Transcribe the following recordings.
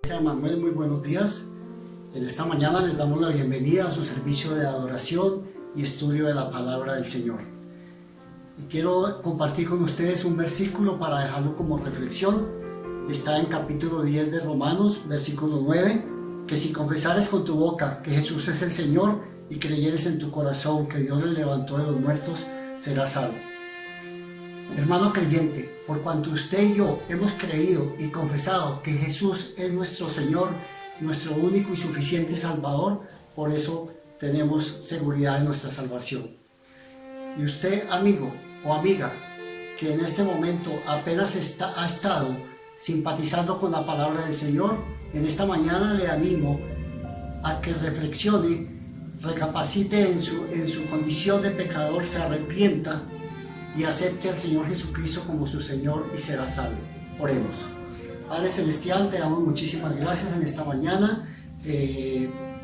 Manuel, muy buenos días. En esta mañana les damos la bienvenida a su servicio de adoración y estudio de la palabra del Señor. Y quiero compartir con ustedes un versículo para dejarlo como reflexión. Está en capítulo 10 de Romanos, versículo 9, que si confesares con tu boca que Jesús es el Señor y creyeres en tu corazón que Dios le levantó de los muertos, serás salvo. Hermano creyente, por cuanto usted y yo hemos creído y confesado que Jesús es nuestro Señor, nuestro único y suficiente Salvador, por eso tenemos seguridad en nuestra salvación. Y usted, amigo o amiga, que en este momento apenas ha estado simpatizando con la palabra del Señor, en esta mañana le animo a que reflexione, recapacite en su condición de pecador, se arrepienta y acepte al Señor Jesucristo como su Señor y será salvo. Oremos. Padre Celestial, te damos muchísimas gracias en esta mañana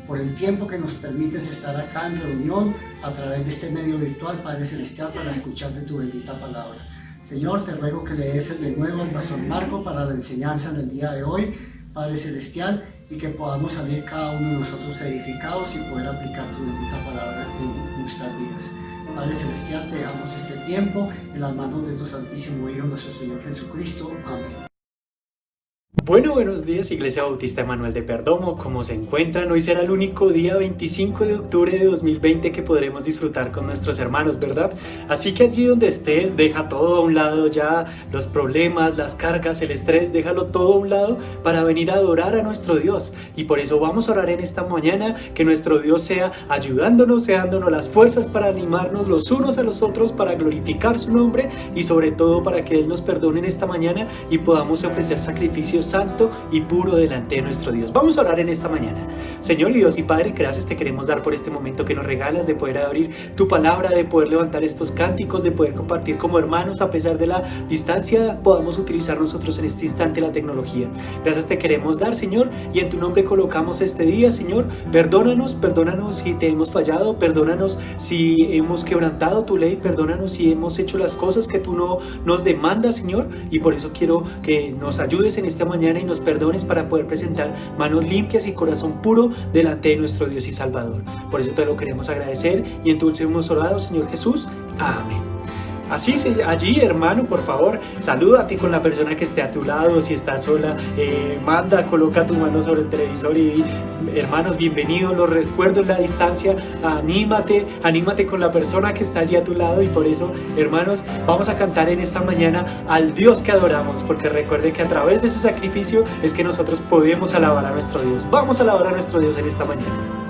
por el tiempo que nos permites estar acá en reunión a través de este medio virtual, Padre Celestial, para escuchar de tu bendita palabra. Señor, te ruego que le des el de nuevo al pastor Marco para la enseñanza del día de hoy, Padre Celestial, y que podamos salir cada uno de nosotros edificados y poder aplicar tu bendita palabra en nuestras vidas. Padre Celestial, te dejamos este tiempo en las manos de tu Santísimo Hijo, nuestro Señor Jesucristo. Amén. Bueno, buenos días, Iglesia Bautista Emanuel de Perdomo. ¿Cómo se encuentran? Hoy será el único día 25 de octubre de 2020 que podremos disfrutar con nuestros hermanos, ¿verdad? Así que allí donde estés, deja todo a un lado ya, los problemas, las cargas, el estrés, déjalo todo a un lado para venir a adorar a nuestro Dios. Y por eso vamos a orar en esta mañana, que nuestro Dios sea ayudándonos, sea dándonos las fuerzas para animarnos los unos a los otros, para glorificar su nombre y sobre todo para que Él nos perdone en esta mañana y podamos ofrecer sacrificios santo y puro delante de nuestro Dios. Vamos a orar en esta mañana. Señor y Dios y Padre, gracias te queremos dar por este momento que nos regalas de poder abrir tu palabra, de poder levantar estos cánticos, de poder compartir como hermanos a pesar de la distancia, podamos utilizar nosotros en este instante la tecnología. Gracias te queremos dar, Señor, y en tu nombre colocamos este día, Señor. Perdónanos si te hemos fallado, perdónanos si hemos quebrantado tu ley, perdónanos si hemos hecho las cosas que tú no nos demandas, Señor, y por eso quiero que nos ayudes en esta mañana y nos perdones para poder presentar manos limpias y corazón puro delante de nuestro Dios y Salvador. Por eso te lo queremos agradecer y en tu dulce hemos orado, Señor Jesús. Amén. Así, allí, hermano, por favor, salúdate con la persona que esté a tu lado. Si estás sola, coloca tu mano sobre el televisor y hermanos, bienvenidos, los recuerdo en la distancia. Anímate con la persona que está allí a tu lado. Y por eso, hermanos, vamos a cantar en esta mañana al Dios que adoramos, porque recuerde que a través de su sacrificio es que nosotros podemos alabar a nuestro Dios. Vamos a alabar a nuestro Dios en esta mañana.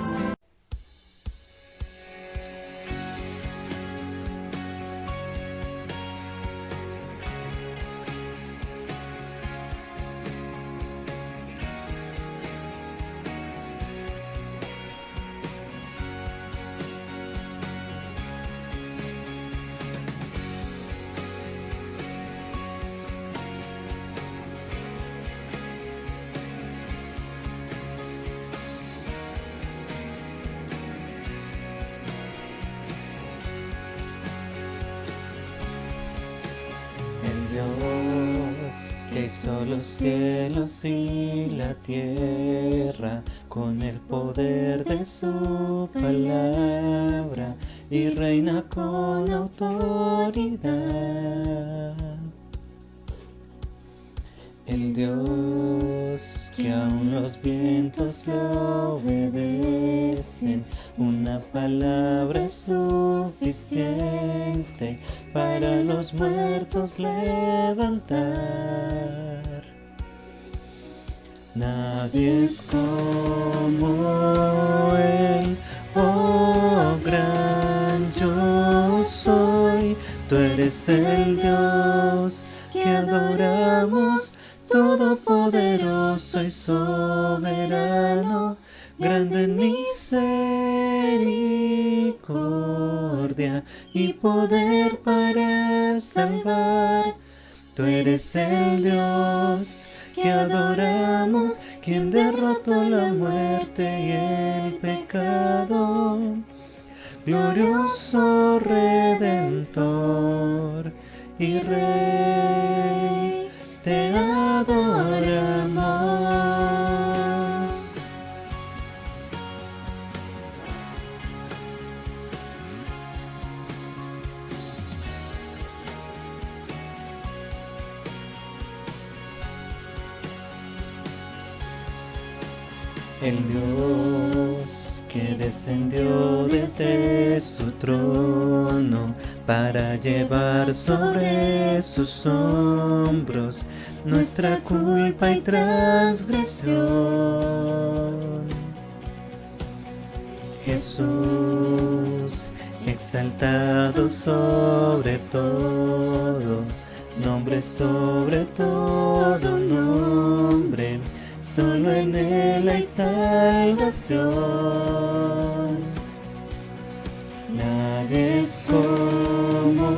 Dios que hizo los cielos y la tierra con el poder de su palabra y reina con autoridad. El Dios que aun los vientos le obedecen, una palabra es suficiente para los muertos levantar. Nadie es como Él, oh gran yo soy. Tú eres el Dios que adoramos, todopoderoso y soberano, grande en misericordia y poder para salvar. Tú eres el Dios que adoramos, quien derrotó la muerte y el pecado. Glorioso Redentor y Rey, te adoramos. el Dios que descendió desde su trono para llevar sobre sus hombros nuestra culpa y transgresión. Jesús, exaltado sobre todo, nombre sobre todo nombre, solo en Él hay salvación. Nadie es como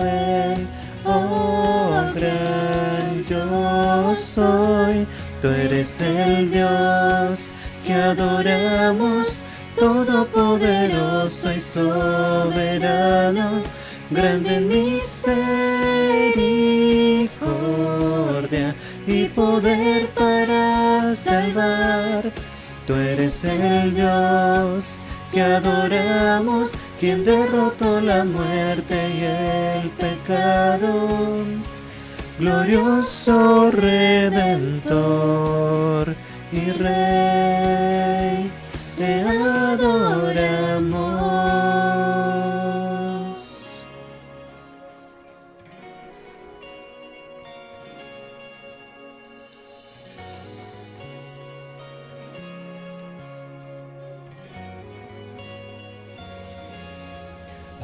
Él, oh gran yo soy. Tú eres el Dios que adoramos, todopoderoso y soberano, grande en misericordia y poder para salvar. Tú eres el Dios que adoramos, quien derrotó la muerte y el pecado. Glorioso Redentor y Rey, te adoramos.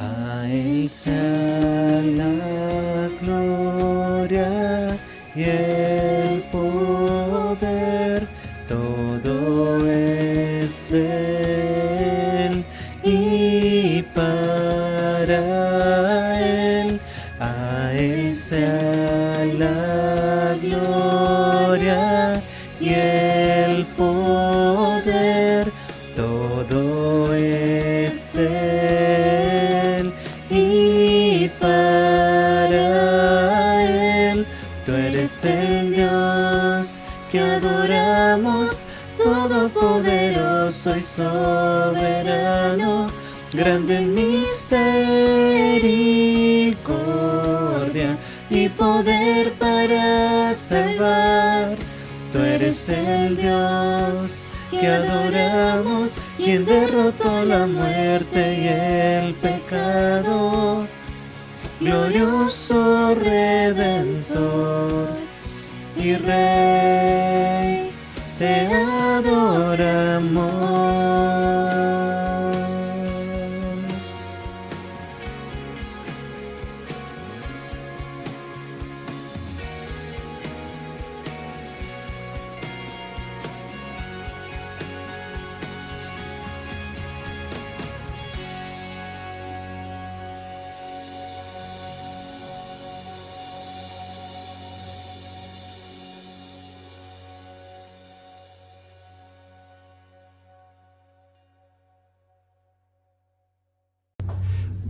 A Él sea la gloria y el poder, todo es de Él y para Él. A Él sea la gloria y el poder, todo es de Él y para Él. Tú eres el Dios que adoramos, todopoderoso y soberano, grande en misericordia y poder para salvar. Tú eres el Dios que adoramos, quien derrotó la muerte y el pecado. Glorioso Redentor y Rey, te adoramos.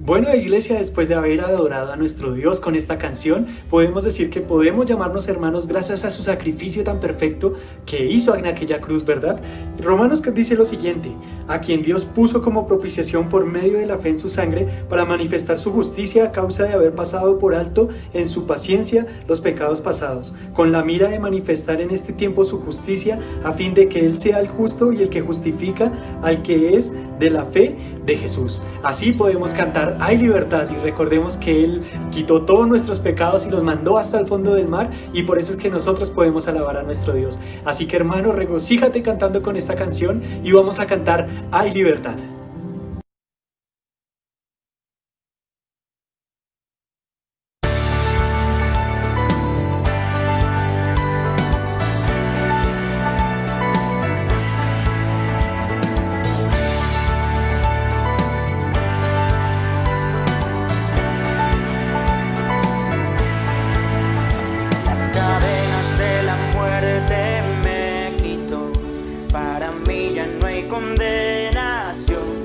Bueno, iglesia, después de haber adorado a nuestro Dios con esta canción, podemos decir que podemos llamarnos hermanos gracias a su sacrificio tan perfecto que hizo en aquella cruz, ¿verdad? Romanos dice lo siguiente: a quien Dios puso como propiciación por medio de la fe en su sangre para manifestar su justicia a causa de haber pasado por alto en su paciencia los pecados pasados, con la mira de manifestar en este tiempo su justicia, a fin de que Él sea el justo y el que justifica al que es de la fe de Jesús. Así podemos cantar hay libertad, y recordemos que Él quitó todos nuestros pecados y los mandó hasta el fondo del mar, y por eso es que nosotros podemos alabar a nuestro Dios. Así que, hermano, regocíjate cantando con esta canción y vamos a cantar hay libertad. De la muerte me quitó, para mí ya no hay condenación.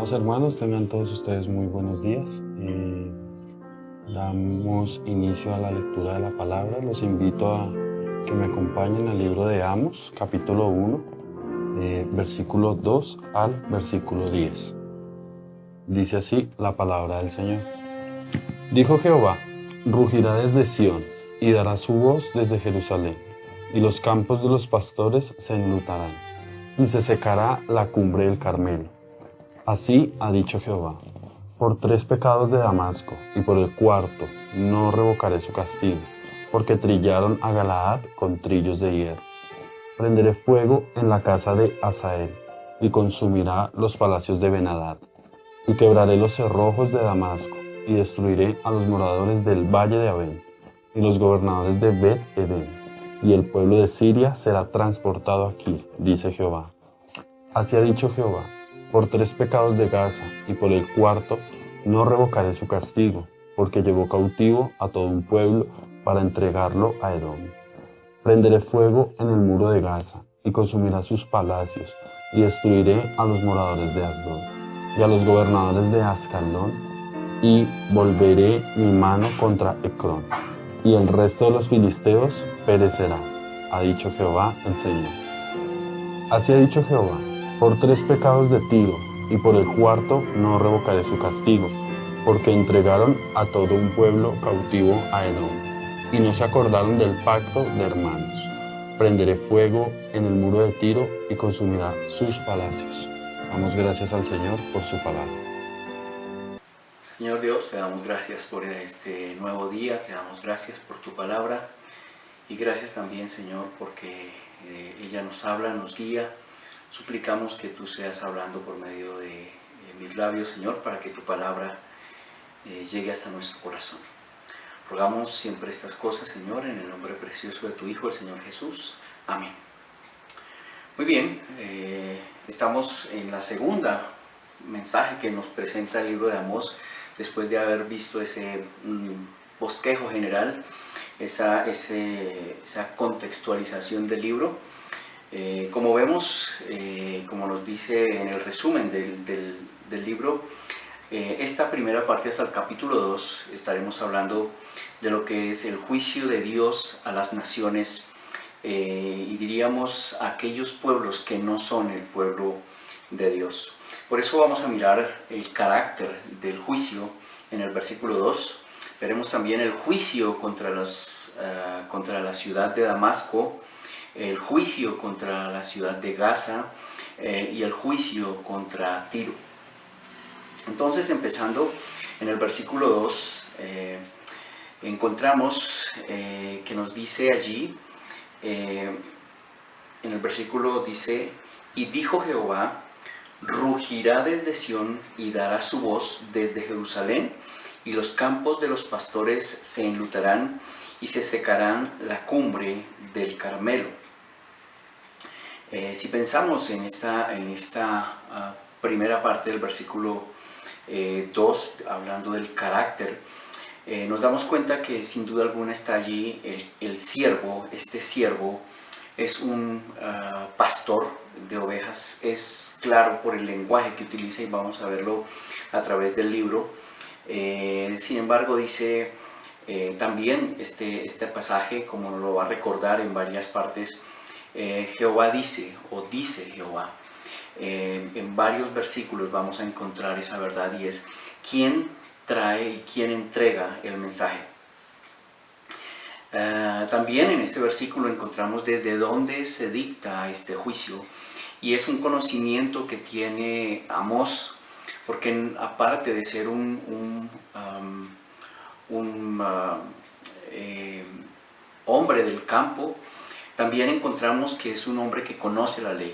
Amados hermanos, tengan todos ustedes muy buenos días. Damos inicio a la lectura de la palabra. Los invito a que me acompañen al libro de Amos, capítulo 1, versículo 2 al versículo 10. Dice así la palabra del Señor. Dijo Jehová, rugirá desde Sión y dará su voz desde Jerusalén, y los campos de los pastores se enlutarán, y se secará la cumbre del Carmelo. Así ha dicho Jehová, por 3 pecados de Damasco, y por el 4º no revocaré su castigo, porque trillaron a Galaad con trillos de hierro. Prenderé fuego en la casa de Hazael, y consumirá los palacios de Ben-Hadad, y quebraré los cerrojos de Damasco, y destruiré a los moradores del valle de Abén, y los gobernadores de Bet-Edén, y el pueblo de Siria será transportado aquí, dice Jehová. Así ha dicho Jehová, por 3 pecados de Gaza, y por el 4º no revocaré su castigo, porque llevó cautivo a todo un pueblo para entregarlo a Edom. Prenderé fuego en el muro de Gaza, y consumirá sus palacios, y destruiré a los moradores de Asdod, y a los gobernadores de Ascalón, y volveré mi mano contra Ecrón, y el resto de los filisteos perecerá, ha dicho Jehová el Señor. Así ha dicho Jehová, por 3 pecados de Tiro, y por el 4º no revocaré su castigo, porque entregaron a todo un pueblo cautivo a Edom, y no se acordaron del pacto de hermanos. Prenderé fuego en el muro de Tiro, y consumirá sus palacios. Damos gracias al Señor por su palabra. Señor Dios, te damos gracias por este nuevo día, te damos gracias por tu palabra, y gracias también, Señor, porque ella nos habla, nos guía. Suplicamos que tú seas hablando por medio de mis labios, Señor, para que tu palabra llegue hasta nuestro corazón. Rogamos siempre estas cosas, Señor, en el nombre precioso de tu Hijo, el Señor Jesús. Amén. Muy bien, estamos en la segunda mensaje que nos presenta el libro de Amós, después de haber visto ese bosquejo general, esa contextualización del libro. Como vemos, como nos dice en el resumen del libro, esta primera parte hasta el capítulo 2 estaremos hablando de lo que es el juicio de Dios a las naciones y diríamos a aquellos pueblos que no son el pueblo de Dios. Por eso vamos a mirar el carácter del juicio en el versículo 2. Veremos también el juicio contra la ciudad de Damasco, el juicio contra la ciudad de Gaza y el juicio contra Tiro. Entonces, empezando en el versículo 2, encontramos que nos dice allí, en el versículo dice, y dijo Jehová, rugirá desde Sión y dará su voz desde Jerusalén, y los campos de los pastores se enlutarán y se secarán la cumbre del Carmelo. Si pensamos en esta primera parte del versículo 2, hablando del carácter, nos damos cuenta que sin duda alguna está allí el siervo. Este siervo es un pastor de ovejas, es claro por el lenguaje que utiliza y vamos a verlo a través del libro. Sin embargo, dice también este pasaje, como nos lo va a recordar en varias partes, Jehová dice, o dice Jehová. En varios versículos vamos a encontrar esa verdad, y es quién trae y quién entrega el mensaje. También en este versículo encontramos desde dónde se dicta este juicio, y es un conocimiento que tiene Amós, porque aparte de ser un hombre del campo, también encontramos que es un hombre que conoce la ley,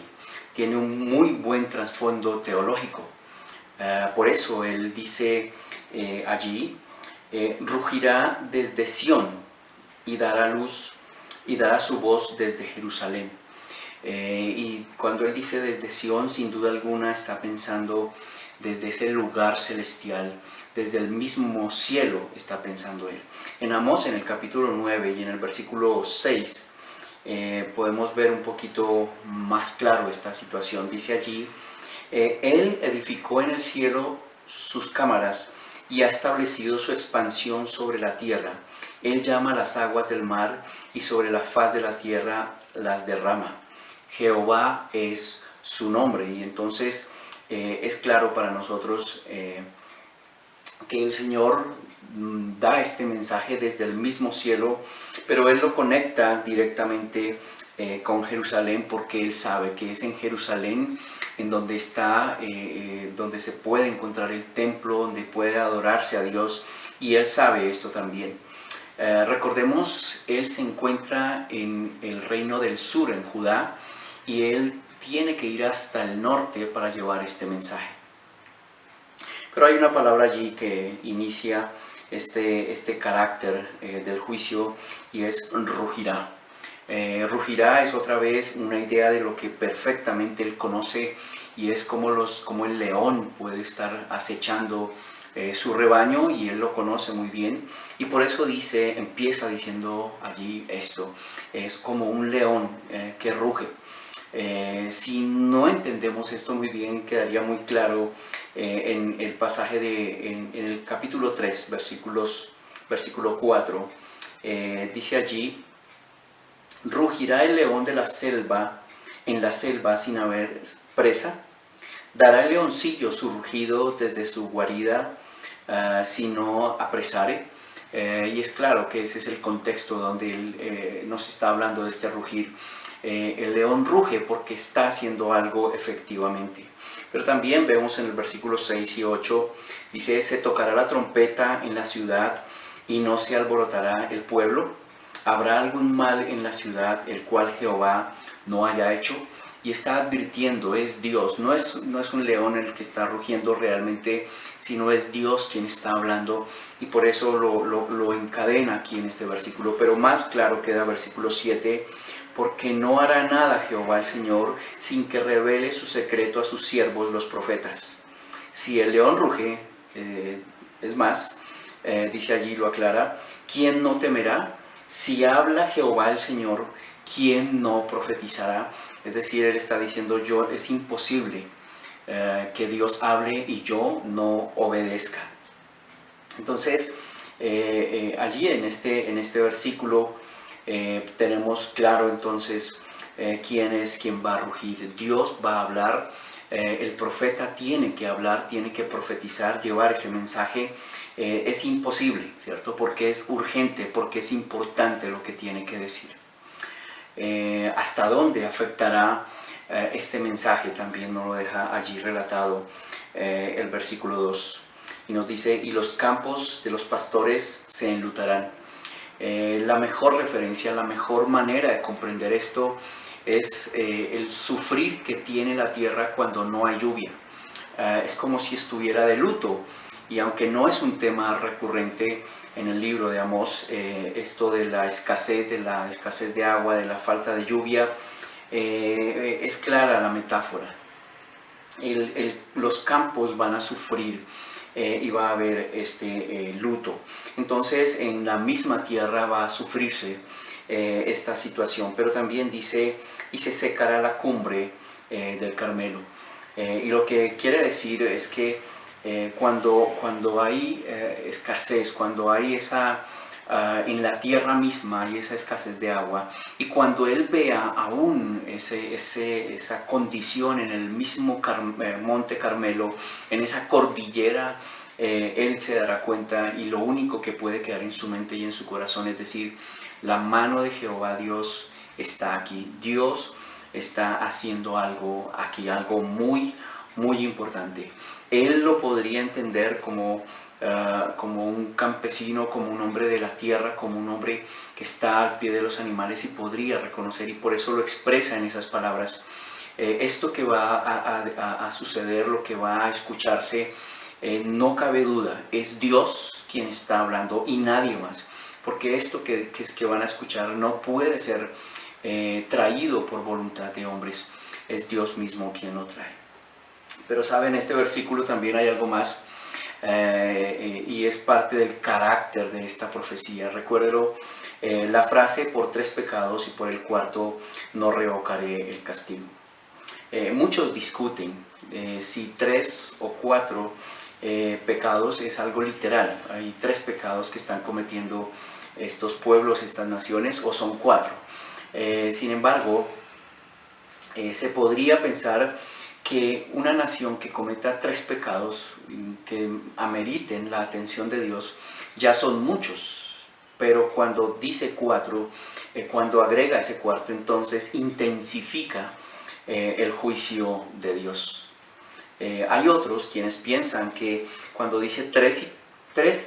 tiene un muy buen trasfondo teológico. Por eso él dice allí, rugirá desde Sión y dará su voz desde Jerusalén. Y cuando él dice desde Sión, sin duda alguna está pensando desde ese lugar celestial, desde el mismo cielo está pensando él. En Amós, en el capítulo 9 y en el versículo 6, podemos ver un poquito más claro esta situación. Dice allí, Él edificó en el cielo sus cámaras y ha establecido su expansión sobre la tierra. Él llama las aguas del mar y sobre la faz de la tierra las derrama. Jehová es su nombre. Y entonces es claro para nosotros que el Señor da este mensaje desde el mismo cielo, pero Él lo conecta directamente con Jerusalén, porque Él sabe que es en Jerusalén en donde está, donde se puede encontrar el templo, donde puede adorarse a Dios, y Él sabe esto también. Recordemos, Él se encuentra en el reino del sur, en Judá, y Él tiene que ir hasta el norte para llevar este mensaje. Pero hay una palabra allí que inicia este carácter del juicio, y es rugirá. Rugirá es otra vez una idea de lo que perfectamente Él conoce, y es como el león puede estar acechando su rebaño, y Él lo conoce muy bien, y por eso empieza diciendo allí esto: es como un león que ruge. Si no entendemos esto muy bien, quedaría muy claro en el pasaje en el capítulo 3, versículo 4, dice allí: rugirá el león de la selva en la selva sin haber presa, dará el leoncillo su rugido desde su guarida si no apresare. Y es claro que ese es el contexto donde él nos está hablando de este rugir. El león ruge porque está haciendo algo efectivamente. Pero también vemos en el versículo 6 y 8, dice: se tocará la trompeta en la ciudad y no se alborotará el pueblo. ¿Habrá algún mal en la ciudad el cual Jehová no haya hecho? Y está advirtiendo, es Dios, no es un león el que está rugiendo realmente, sino es Dios quien está hablando, y por eso lo encadena aquí en este versículo. Pero más claro queda versículo 7: porque no hará nada Jehová el Señor sin que revele su secreto a sus siervos los profetas. Si el león ruge, es más, dice allí, lo aclara: ¿quién no temerá? Si habla Jehová el Señor, ¿quién no profetizará? Es decir, él está diciendo, es imposible que Dios hable y yo no obedezca. Entonces, allí en este versículo tenemos claro entonces quién va a rugir. Dios va a hablar, el profeta tiene que hablar, tiene que profetizar, llevar ese mensaje. Es imposible, ¿cierto? Porque es urgente, porque es importante lo que tiene que decir. ¿Hasta dónde afectará este mensaje? También nos lo deja allí relatado el versículo 2. Y nos dice: y los campos de los pastores se enlutarán. La mejor referencia, la mejor manera de comprender esto es el sufrir que tiene la tierra cuando no hay lluvia. Es como si estuviera de luto. Y aunque no es un tema recurrente en el libro de Amós, esto de la escasez de agua, de la falta de lluvia, es clara la metáfora. Los campos van a sufrir y va a haber este luto. Entonces en la misma tierra va a sufrirse esta situación, pero también dice: y se secará la cumbre del Carmelo. Y lo que quiere decir es que cuando hay escasez, cuando hay en la tierra misma hay esa escasez de agua, y cuando él vea aún esa condición en el mismo monte Carmelo, en esa cordillera, él se dará cuenta, y lo único que puede quedar en su mente y en su corazón es decir: la mano de Jehová Dios está aquí. Dios está haciendo algo aquí, algo muy, muy importante. Él lo podría entender como un campesino, como un hombre de la tierra, como un hombre que está al pie de los animales, y podría reconocer, y por eso lo expresa en esas palabras. Esto que va a suceder, lo que va a escucharse, no cabe duda, es Dios quien está hablando y nadie más, porque esto que van a escuchar no puede ser traído por voluntad de hombres, es Dios mismo quien lo trae. Pero saben, en este versículo también hay algo más, y es parte del carácter de esta profecía. Recuérdelo, la frase: por 3 pecados y por el cuarto no revocaré el castigo. muchos discuten si 3 o 4 pecados es algo literal. Hay 3 pecados que están cometiendo estos pueblos, estas naciones, o son 4. Sin embargo, se podría pensar que una nación que cometa 3 pecados que ameriten la atención de Dios ya son muchos, pero cuando dice 4, cuando agrega ese cuarto, entonces intensifica el juicio de Dios. Hay otros quienes piensan que cuando dice 3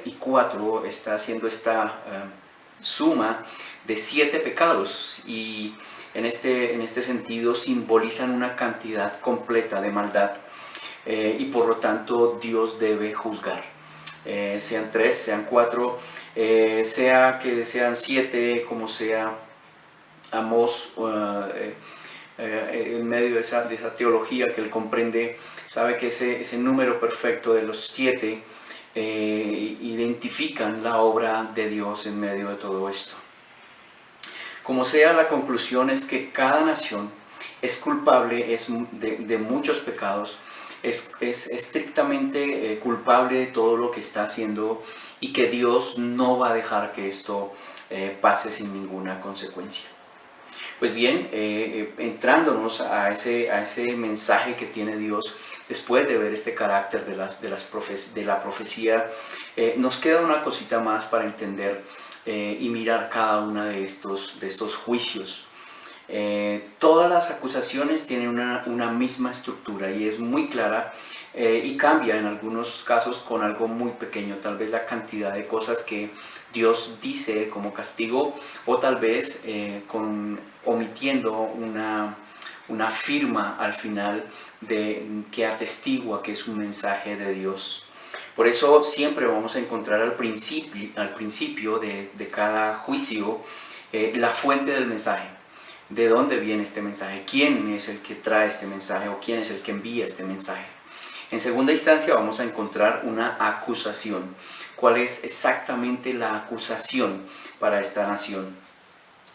y 4 está haciendo esta suma de 7 pecados, y en este sentido simbolizan una cantidad completa de maldad, y por lo tanto Dios debe juzgar. Sean 3, sean 4, sea que sean 7, como sea. Amós, en medio de esa teología que él comprende, sabe que ese número perfecto de los 7 identifican la obra de Dios en medio de todo esto. Como sea, la conclusión es que cada nación es culpable de muchos pecados, es estrictamente culpable de todo lo que está haciendo, y que Dios no va a dejar que esto pase sin ninguna consecuencia. Pues bien, entrándonos a ese mensaje que tiene Dios, después de ver este carácter de la profecía, nos queda una cosita más para entender y mirar cada uno de estos juicios. Todas las acusaciones tienen una misma estructura y es muy clara, y cambia en algunos casos con algo muy pequeño, tal vez la cantidad de cosas que Dios dice como castigo, o tal vez omitiendo una firma al final que atestigua que es un mensaje de Dios. Por eso siempre vamos a encontrar al principio de cada juicio la fuente del mensaje. ¿De dónde viene este mensaje? ¿Quién es el que trae este mensaje, o quién es el que envía este mensaje? En segunda instancia vamos a encontrar una acusación. ¿Cuál es exactamente la acusación para esta nación?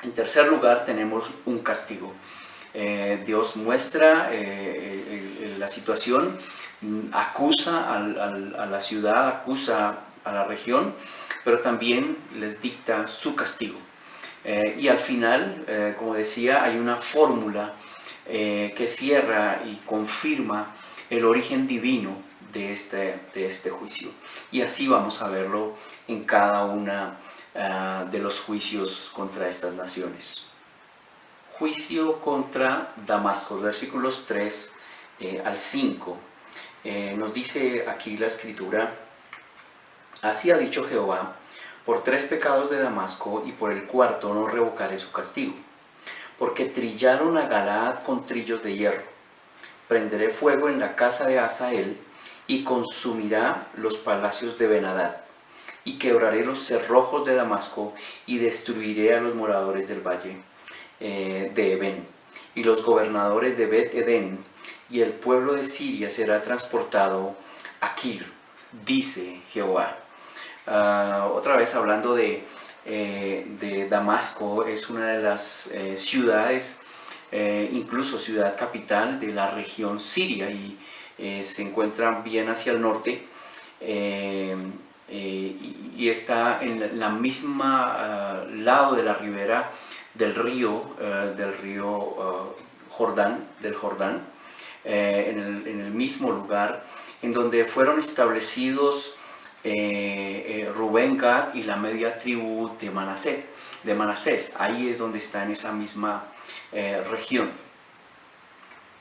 En tercer lugar tenemos un castigo. Dios muestra la situación, acusa a la ciudad, acusa a la región, pero también les dicta su castigo. Y al final, como decía, hay una fórmula que cierra y confirma el origen divino de este juicio. Y así vamos a verlo en cada una de los juicios contra estas naciones. Juicio contra Damasco, versículos 3 al 5. Nos dice aquí la escritura: así ha dicho Jehová, por 3 pecados de Damasco, y por el 4º no revocaré su castigo, porque trillaron a Galaad con trillos de hierro. Prenderé fuego en la casa de Hazael, y consumirá los palacios de Ben-Hadad, y quebraré los cerrojos de Damasco, y destruiré a los moradores del valle de Eben, y los gobernadores de Bet-Edén, y el pueblo de Siria será transportado a Kir, dice Jehová. Otra vez hablando de Damasco, es una de las ciudades, incluso ciudad capital de la región siria, y se encuentra bien hacia el norte, y está en la misma lado de la ribera del río Jordán, en el mismo lugar en donde fueron establecidos Rubén, Gad y la media tribu de Manasés. Ahí es donde está, en esa misma región.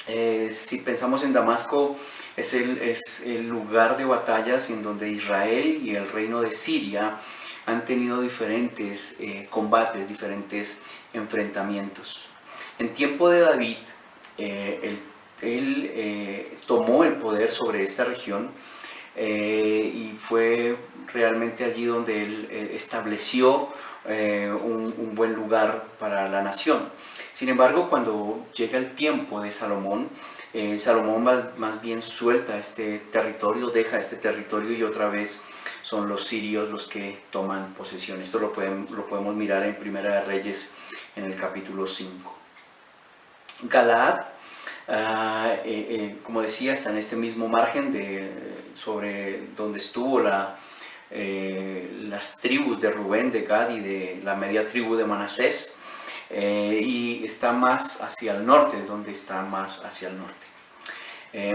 Si pensamos en Damasco, es el lugar de batallas en donde Israel y el reino de Siria han tenido diferentes combates, diferentes enfrentamientos. En tiempo de David, él tomó el poder sobre esta región, y fue realmente allí donde él estableció un buen lugar para la nación. Sin embargo, cuando llega el tiempo de Salomón, Salomón más bien suelta este territorio, deja este territorio, y otra vez son los sirios los que toman posesión. Esto lo podemos mirar en Primera de Reyes, en el capítulo 5. Galaad Como decía, está en este mismo margen sobre donde estuvo las tribus de Rubén, de Gad y de la media tribu de Manasés, y está más hacia el norte, es donde está más hacia el norte.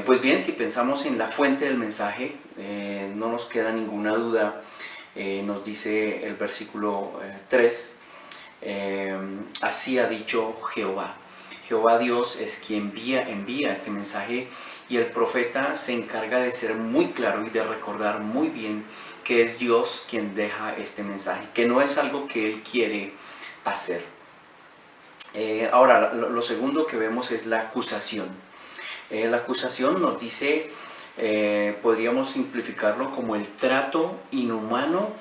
Pues bien, si pensamos en la fuente del mensaje, no nos queda ninguna duda. Nos dice el versículo 3, así ha dicho Jehová. Jehová Dios es quien envía este mensaje, y el profeta se encarga de ser muy claro y de recordar muy bien que es Dios quien deja este mensaje, que no es algo que Él quiere hacer. Ahora, lo segundo que vemos es la acusación. La acusación nos dice, podríamos simplificarlo como el trato inhumano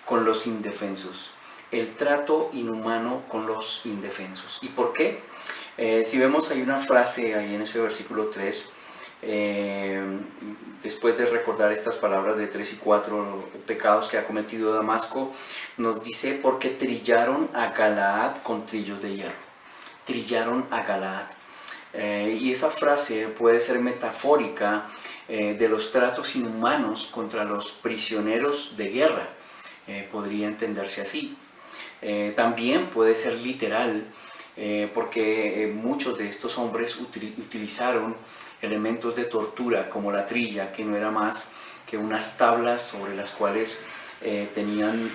con los indefensos. El trato inhumano con los indefensos. ¿Y por qué? Si vemos, hay una frase ahí en ese versículo 3, después de recordar estas palabras de 3 y 4, pecados que ha cometido Damasco, nos dice, porque trillaron a Galaad con trillos de hierro. Trillaron a Galaad. Y esa frase puede ser metafórica de los tratos inhumanos contra los prisioneros de guerra. Podría entenderse así. También puede ser literal, porque muchos de estos hombres utilizaron elementos de tortura como la trilla, que no era más que unas tablas sobre las cuales tenían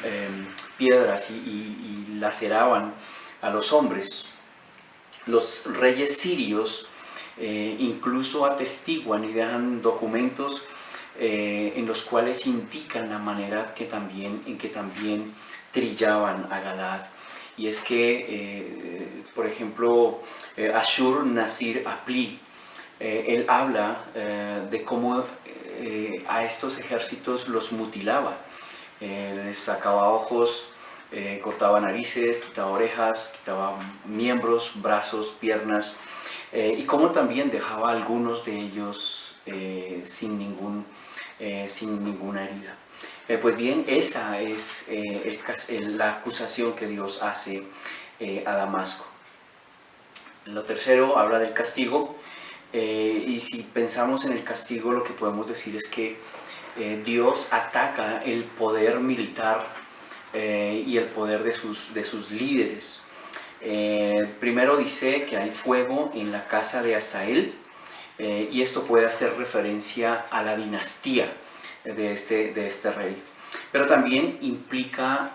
piedras y laceraban a los hombres. Los reyes sirios incluso atestiguan y dejan documentos en los cuales indican la manera en que también trillaban a Galaad. Y es que, por ejemplo, Ashur Nasir Apli, él habla de cómo a estos ejércitos los mutilaba, les sacaba ojos, cortaba narices, quitaba orejas, quitaba miembros, brazos, piernas, y cómo también dejaba a algunos de ellos sin ninguna herida. Pues bien, esa es la acusación que Dios hace a Damasco. Lo tercero habla del castigo, y si pensamos en el castigo, lo que podemos decir es que Dios ataca el poder militar y el poder de sus líderes. Primero dice que hay fuego en la casa de Hazael, y esto puede hacer referencia a la dinastía de este rey. Pero también implica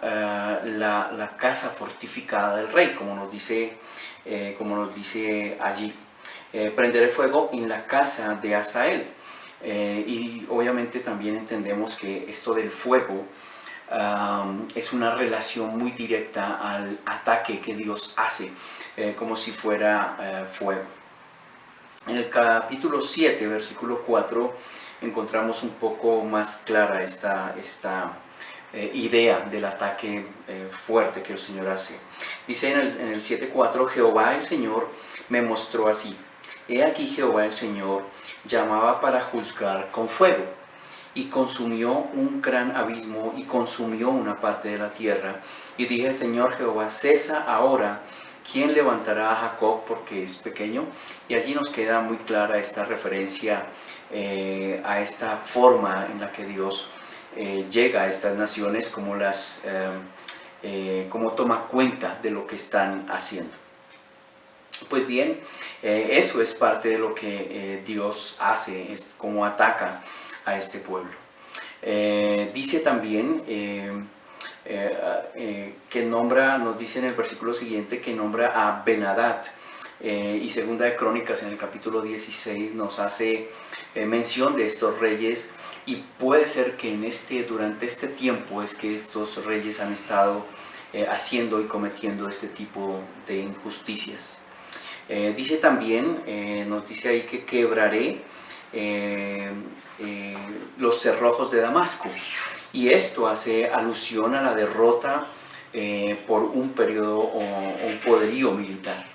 la casa fortificada del rey, como nos dice allí. Prenderé fuego en la casa de Hazael. Y obviamente también entendemos que esto del fuego es una relación muy directa al ataque que Dios hace, como si fuera fuego. En el capítulo 7, versículo 4, encontramos un poco más clara esta idea del ataque fuerte que el Señor hace. Dice en el 7:4, Jehová el Señor me mostró así. He aquí Jehová el Señor llamaba para juzgar con fuego, y consumió un gran abismo y consumió una parte de la tierra. Y dije, Señor Jehová, cesa ahora. ¿Quién levantará a Jacob porque es pequeño? Y allí nos queda muy clara esta referencia a esta forma en la que Dios llega a estas naciones, como toma cuenta de lo que están haciendo. Pues bien, eso es parte de lo que Dios hace, es como ataca a este pueblo. Dice también que nombra, nos dice en el versículo siguiente, que nombra a Ben-Hadad, y Segunda de Crónicas en el capítulo 16 nos hace mención de estos reyes, y puede ser que durante este tiempo es que estos reyes han estado haciendo y cometiendo este tipo de injusticias. Dice también, nos dice ahí que quebraré los cerrojos de Damasco, y esto hace alusión a la derrota por un periodo o un poderío militar,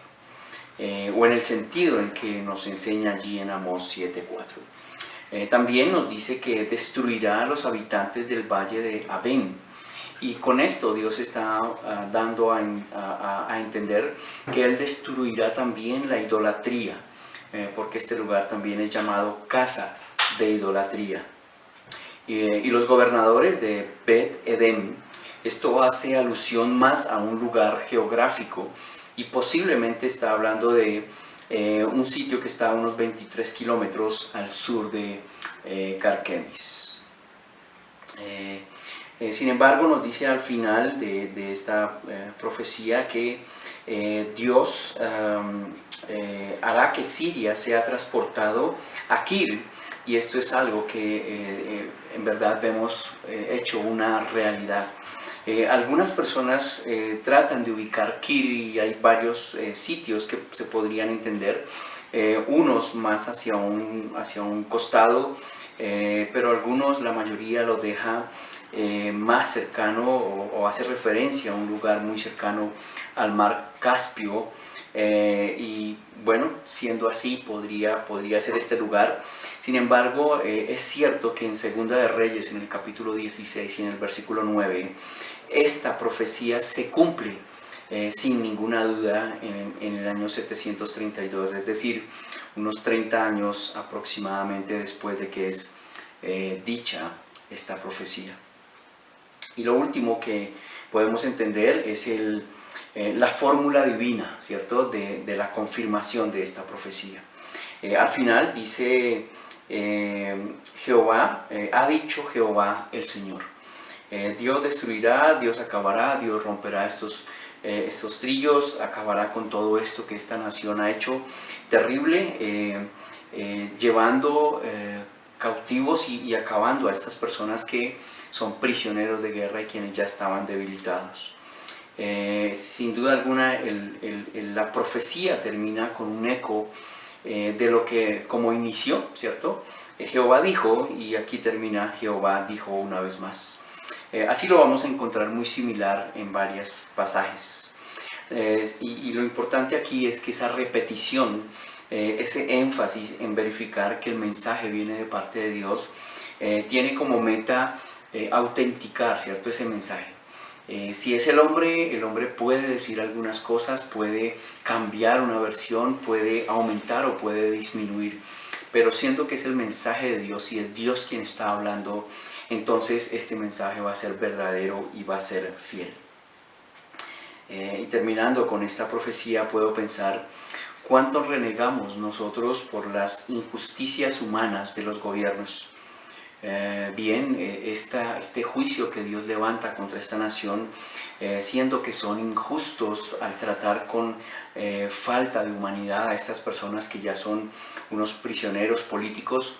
o en el sentido en que nos enseña allí en Amós 7:4. También nos dice que destruirá a los habitantes del valle de Abén, y con esto Dios está dando a entender que Él destruirá también la idolatría porque este lugar también es llamado casa de idolatría. Y los gobernadores de Bet Edem, esto hace alusión más a un lugar geográfico y posiblemente está hablando de un sitio que está a unos 23 kilómetros al sur de Carquemis. Sin embargo, nos dice al final de esta profecía que Dios hará que Siria sea transportado a Kir, y esto es algo que en verdad vemos hecho una realidad. Algunas personas tratan de ubicar Kir y hay varios sitios que se podrían entender, unos más hacia un costado, pero algunos, la mayoría lo deja más cercano o hace referencia a un lugar muy cercano al mar Caspio, y bueno, siendo así podría ser este lugar. Sin embargo, es cierto que en Segunda de Reyes, en el capítulo 16 y en el versículo 9, esta profecía se cumple sin ninguna duda en el año 732, es decir, unos 30 años aproximadamente después de que es dicha esta profecía. Y lo último que podemos entender es la fórmula divina, ¿cierto?, de la confirmación de esta profecía. Al final dice Jehová, ha dicho Jehová el Señor. Dios destruirá, Dios acabará, Dios romperá estos trillos, acabará con todo esto que esta nación ha hecho terrible, llevando cautivos y acabando a estas personas que son prisioneros de guerra y quienes ya estaban debilitados. Sin duda alguna la profecía termina con un eco de lo que como inició, ¿cierto? Jehová dijo, y aquí termina Jehová dijo una vez más. Así lo vamos a encontrar muy similar en varios pasajes. Y lo importante aquí es que esa repetición, ese énfasis en verificar que el mensaje viene de parte de Dios, tiene como meta autenticar, ¿cierto?, ese mensaje. Si es el hombre puede decir algunas cosas, puede cambiar una versión, puede aumentar o puede disminuir, pero siendo que es el mensaje de Dios y es Dios quien está hablando, entonces este mensaje va a ser verdadero y va a ser fiel. Y terminando con esta profecía, puedo pensar cuánto renegamos nosotros por las injusticias humanas de los gobiernos. Este juicio que Dios levanta contra esta nación, siendo que son injustos al tratar con falta de humanidad a estas personas que ya son unos prisioneros políticos,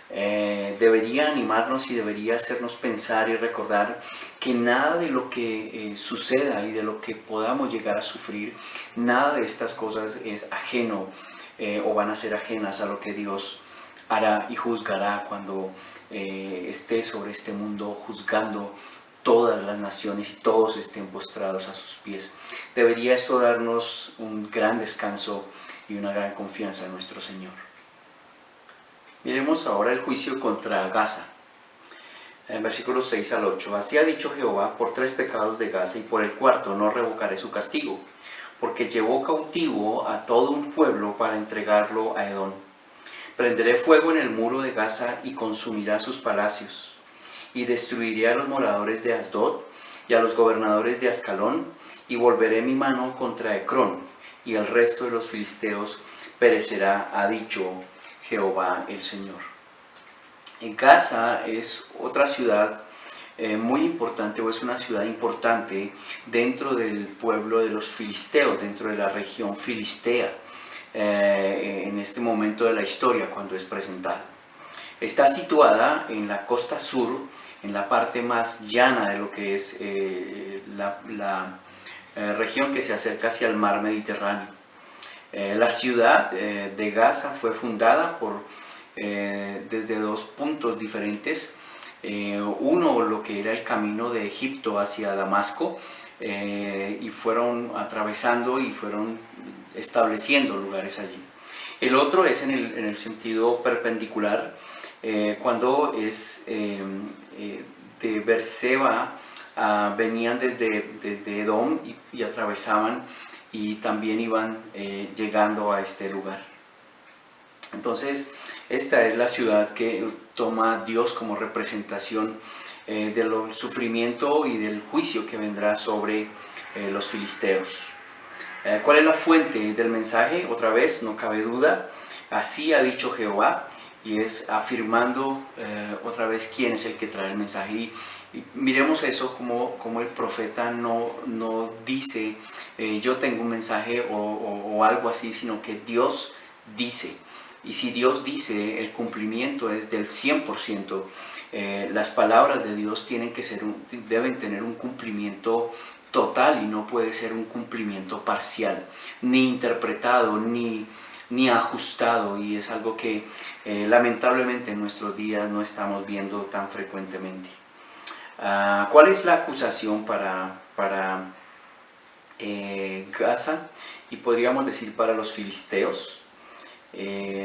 debería animarnos y debería hacernos pensar y recordar que nada de lo que suceda y de lo que podamos llegar a sufrir, nada de estas cosas es ajeno o van a ser ajenas a lo que Dios hará y juzgará cuando esté sobre este mundo juzgando todas las naciones y todos estén postrados a sus pies. Debería esto darnos un gran descanso y una gran confianza en nuestro Señor. Miremos ahora el juicio contra Gaza. En versículos 6 al 8. Así ha dicho Jehová, por 3 pecados de Gaza y por el 4 no revocaré su castigo, porque llevó cautivo a todo un pueblo para entregarlo a Edom. Prenderé fuego en el muro de Gaza y consumirá sus palacios, y destruiré a los moradores de Asdod y a los gobernadores de Ascalón, y volveré mi mano contra Ecrón, y el resto de los filisteos perecerá, ha dicho Jehová el Señor. En Gaza es otra ciudad muy importante, o es una ciudad importante dentro del pueblo de los filisteos, dentro de la región filistea. En este momento de la historia cuando es presentada. Está situada en la costa sur, en la parte más llana de lo que es la región que se acerca hacia el mar Mediterráneo. La ciudad de Gaza fue fundada desde 2 puntos diferentes. Uno, lo que era el camino de Egipto hacia Damasco, y fueron atravesando y fueron estableciendo lugares allí. El otro es en el sentido perpendicular, cuando es de Beerseba, venían desde Edom y atravesaban y también iban llegando a este lugar. Entonces, esta es la ciudad que toma Dios como representación del sufrimiento y del juicio que vendrá sobre los filisteos. ¿Cuál es la fuente del mensaje? Otra vez, no cabe duda, así ha dicho Jehová, y es afirmando otra vez quién es el que trae el mensaje. Y miremos eso como el profeta no dice yo tengo un mensaje o algo así, sino que Dios dice. Y si Dios dice, el cumplimiento es del 100%. Las palabras de Dios deben tener un cumplimiento total y no puede ser un cumplimiento parcial, ni interpretado, ni ajustado, y es algo que lamentablemente en nuestros días no estamos viendo tan frecuentemente. ¿Cuál es la acusación para Gaza y podríamos decir para los filisteos?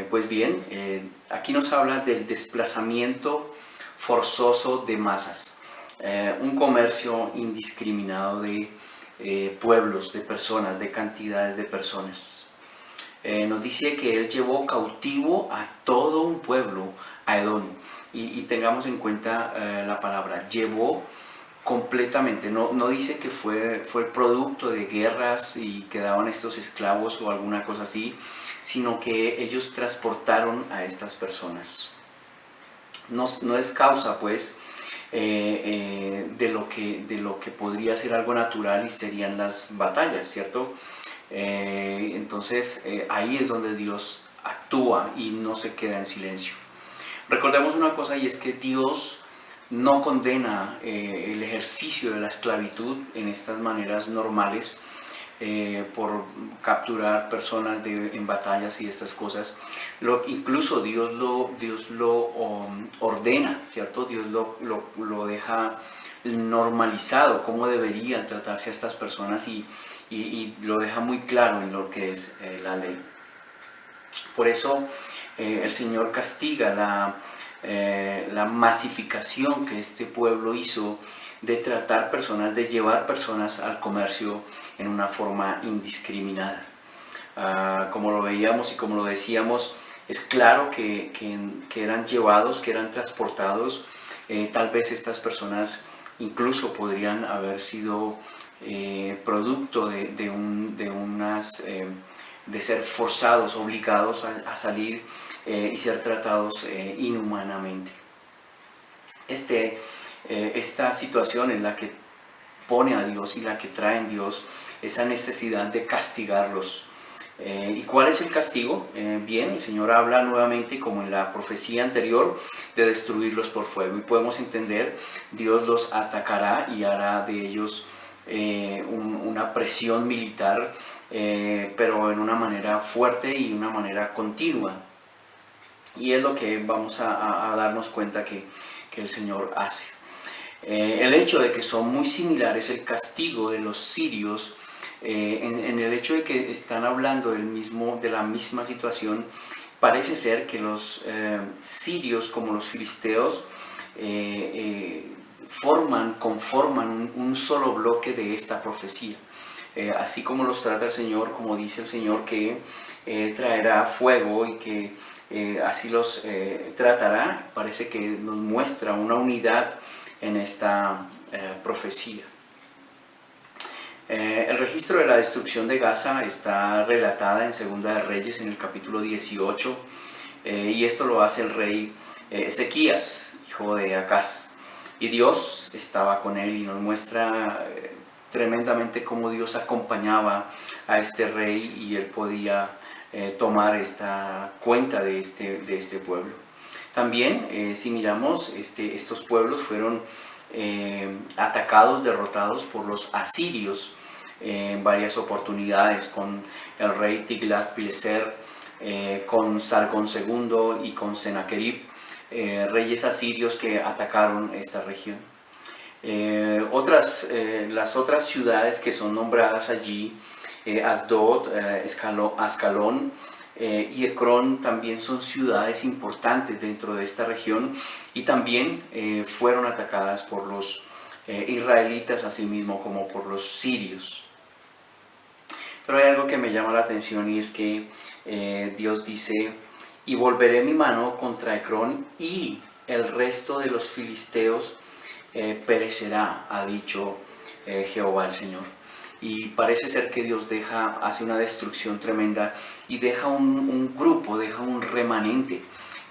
Pues bien, aquí nos habla del desplazamiento forzoso de masas, un comercio indiscriminado de pueblos, de personas, de cantidades de personas. Nos dice que él llevó cautivo a todo un pueblo, a Edom, y tengamos en cuenta la palabra, llevó completamente, no dice que fue el producto de guerras y quedaban estos esclavos o alguna cosa así, sino que ellos transportaron a estas personas. No es causa, pues, de lo que podría ser algo natural y serían las batallas, ¿cierto? Entonces, ahí es donde Dios actúa y no se queda en silencio. Recordemos una cosa, y es que Dios no condena el ejercicio de la esclavitud en estas maneras normales, por capturar personas en batallas y estas cosas. Incluso Dios lo ordena, ¿cierto? Dios lo deja normalizado, cómo deberían tratarse a estas personas, y lo deja muy claro en lo que es la ley. Por eso el Señor castiga la masificación que este pueblo hizo de tratar personas, de llevar personas al comercio en una forma indiscriminada. Como lo veíamos y como lo decíamos, es claro que eran llevados, que eran transportados. Tal vez estas personas incluso podrían haber sido producto de ser forzados, obligados a salir y ser tratados inhumanamente. Esta situación en la que pone a Dios y la que trae en Dios esa necesidad de castigarlos. ¿Y cuál es el castigo? Bien, el Señor habla nuevamente, como en la profecía anterior, de destruirlos por fuego. Y podemos entender, Dios los atacará y hará de ellos una presión militar, pero en una manera fuerte y una manera continua. Y es lo que vamos a darnos cuenta que el Señor hace. El hecho de que son muy similares el castigo de los sirios, en el hecho de que están hablando de la misma situación, parece ser que los sirios, como los filisteos, conforman un solo bloque de esta profecía. Así como los trata el Señor, como dice el Señor que traerá fuego y que así los tratará, parece que nos muestra una unidad en esta profecía. El registro de la destrucción de Gaza está relatada en Segunda de Reyes, en el capítulo 18, y esto lo hace el rey Ezequías, hijo de Acaz, y Dios estaba con él, y nos muestra tremendamente cómo Dios acompañaba a este rey, y él podía tomar esta cuenta de este pueblo. También, si miramos, estos pueblos fueron atacados, derrotados por los asirios en varias oportunidades, con el rey Tiglat-Pileser, con Sargón II y con Sennacherib, reyes asirios que atacaron esta región. Las otras ciudades que son nombradas allí, Asdod, Ascalón y Ecrón, también son ciudades importantes dentro de esta región, y también fueron atacadas por los israelitas, así mismo como por los sirios. Pero hay algo que me llama la atención, y es que Dios dice, y volveré mi mano contra Ecrón y el resto de los filisteos perecerá, ha dicho Jehová el Señor. Y parece ser que Dios hace una destrucción tremenda y deja un grupo, deja un remanente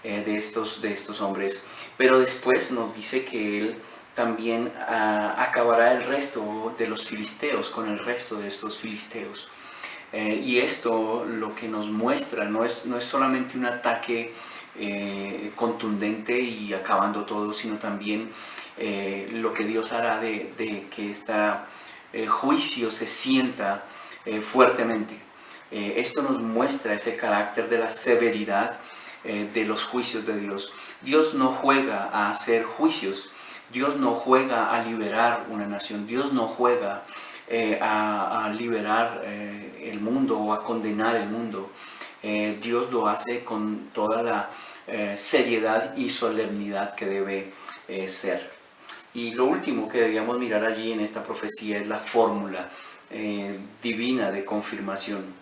de estos hombres. Pero después nos dice que Él también acabará el resto de los filisteos con el resto de estos filisteos. Y esto lo que nos muestra no es solamente un ataque contundente y acabando todo, sino también lo que Dios hará de que este juicio se sienta fuertemente. Esto nos muestra ese carácter de la severidad de los juicios de Dios. Dios no juega a hacer juicios, Dios no juega a liberar una nación, Dios no juega a liberar el mundo o a condenar el mundo. Dios lo hace con toda la seriedad y solemnidad que debe ser. Y lo último que debíamos mirar allí en esta profecía es la fórmula divina de confirmación.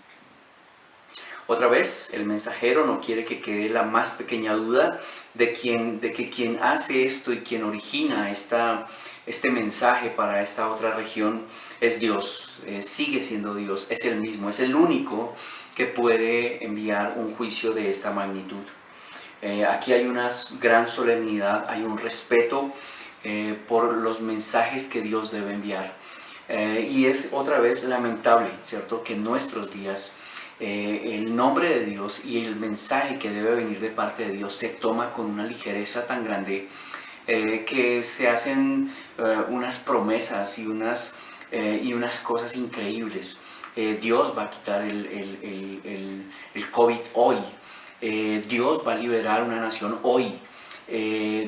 Otra vez, el mensajero no quiere que quede la más pequeña duda de que quien hace esto y quien origina este mensaje para esta otra región es Dios, sigue siendo Dios, es el mismo, es el único que puede enviar un juicio de esta magnitud. Aquí hay una gran solemnidad, hay un respeto por los mensajes que Dios debe enviar. Y es otra vez lamentable, ¿cierto?, que en nuestros días el nombre de Dios y el mensaje que debe venir de parte de Dios se toma con una ligereza tan grande que se hacen unas promesas y unas cosas increíbles. Dios va a quitar el COVID hoy. Dios va a liberar una nación hoy.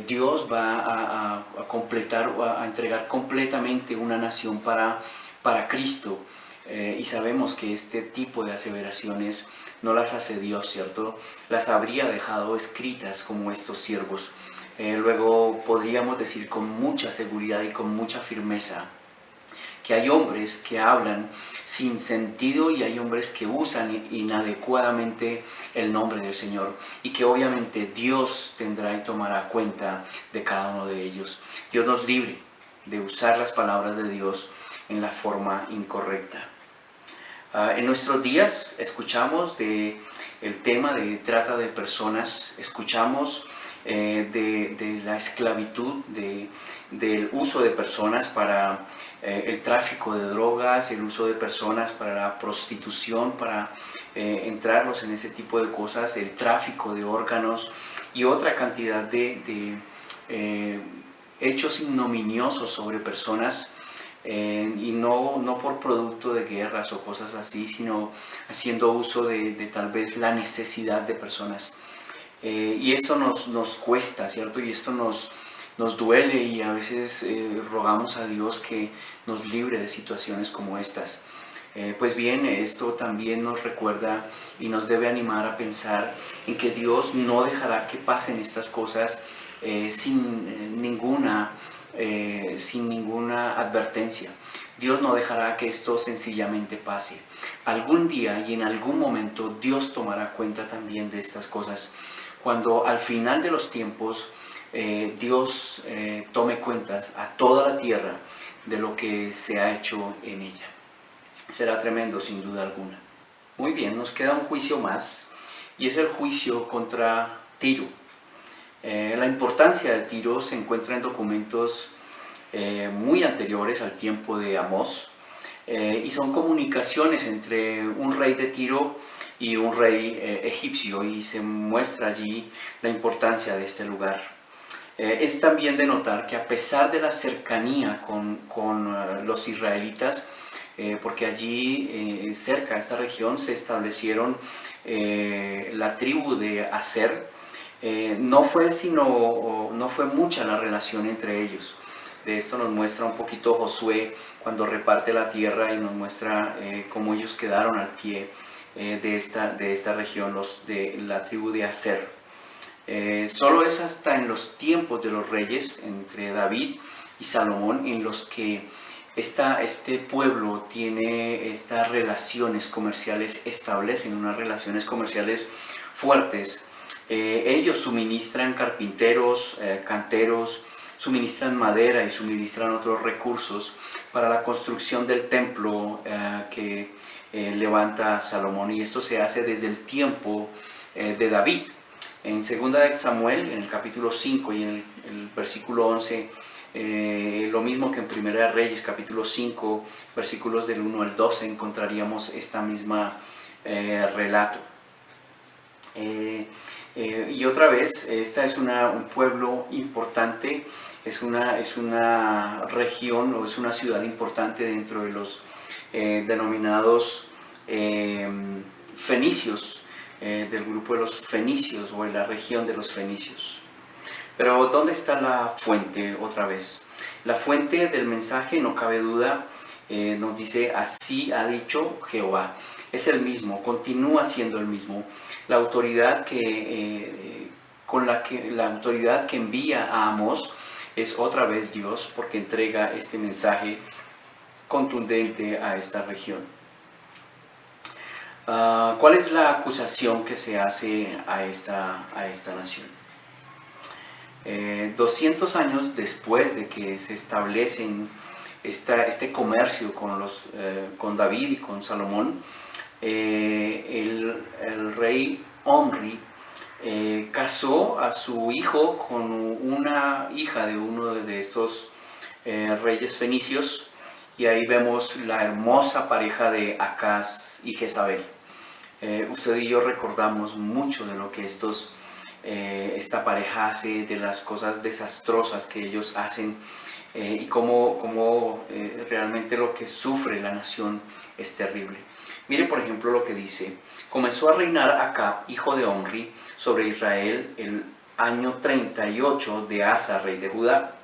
Dios va a entregar completamente una nación para Cristo. Y sabemos que este tipo de aseveraciones no las hace Dios, ¿cierto? Las habría dejado escritas como estos siervos. Luego podríamos decir con mucha seguridad y con mucha firmeza que hay hombres que hablan sin sentido y hay hombres que usan inadecuadamente el nombre del Señor, y que obviamente Dios tendrá y tomará cuenta de cada uno de ellos. Dios nos libre de usar las palabras de Dios en la forma incorrecta. En nuestros días escuchamos el tema de trata de personas, escuchamos de la esclavitud, del uso de personas para el tráfico de drogas, el uso de personas para la prostitución, para entrarlos en ese tipo de cosas, el tráfico de órganos y otra cantidad de hechos ignominiosos sobre personas. Y no por producto de guerras o cosas así, sino haciendo uso de tal vez la necesidad de personas. Y esto nos cuesta, ¿cierto? Y esto nos duele, y a veces rogamos a Dios que nos libre de situaciones como estas. Pues bien, esto también nos recuerda y nos debe animar a pensar en que Dios no dejará que pasen estas cosas sin ninguna advertencia. Dios no dejará que esto sencillamente pase. Algún día y en algún momento Dios tomará cuenta también de estas cosas. Cuando al final de los tiempos Dios tome cuentas a toda la tierra de lo que se ha hecho en ella. Será tremendo, sin duda alguna. Muy bien, nos queda un juicio más, y es el juicio contra Tiro. La importancia de Tiro se encuentra en documentos muy anteriores al tiempo de Amós, y son comunicaciones entre un rey de Tiro y un rey egipcio, y se muestra allí la importancia de este lugar. Es también de notar que a pesar de la cercanía con los israelitas, porque allí cerca de esta región se establecieron la tribu de Aser, no fue mucha la relación entre ellos. De esto nos muestra un poquito Josué cuando reparte la tierra y nos muestra cómo ellos quedaron al pie de esta región, los de la tribu de Aser. Solo es hasta en los tiempos de los reyes, entre David y Salomón, en los que este pueblo tiene estas relaciones comerciales, establecen unas relaciones comerciales fuertes Ellos suministran carpinteros, canteros, suministran madera y suministran otros recursos para la construcción del templo que levanta Salomón, y esto se hace desde el tiempo de David. En 2 de Samuel, en el capítulo 5 y en el versículo 11, lo mismo que en 1 de Reyes, capítulo 5, versículos del 1 al 12, encontraríamos esta misma relato. Y otra vez, esta es un pueblo importante, es una región o es una ciudad importante dentro de los denominados fenicios, del grupo de los fenicios o en la región de los fenicios. Pero ¿dónde está la fuente otra vez? La fuente del mensaje, no cabe duda, nos dice: así ha dicho Jehová. Es el mismo, continúa siendo el mismo. La autoridad la autoridad que envía a Amós es otra vez Dios, porque entrega este mensaje contundente a esta región. ¿Cuál es la acusación que se hace a esta nación? 200 años después de que se establecen este comercio con David y con Salomón, el rey Omri casó a su hijo con una hija de uno de estos reyes fenicios, y ahí vemos la hermosa pareja de Acaz y Jezabel. Usted y yo recordamos mucho de lo que esta pareja hace, de las cosas desastrosas que ellos hacen, y cómo realmente lo que sufre la nación es terrible. Mire, por ejemplo, lo que dice: comenzó a reinar Acab, hijo de Omri, sobre Israel el año 38 de Asa, rey de Judá.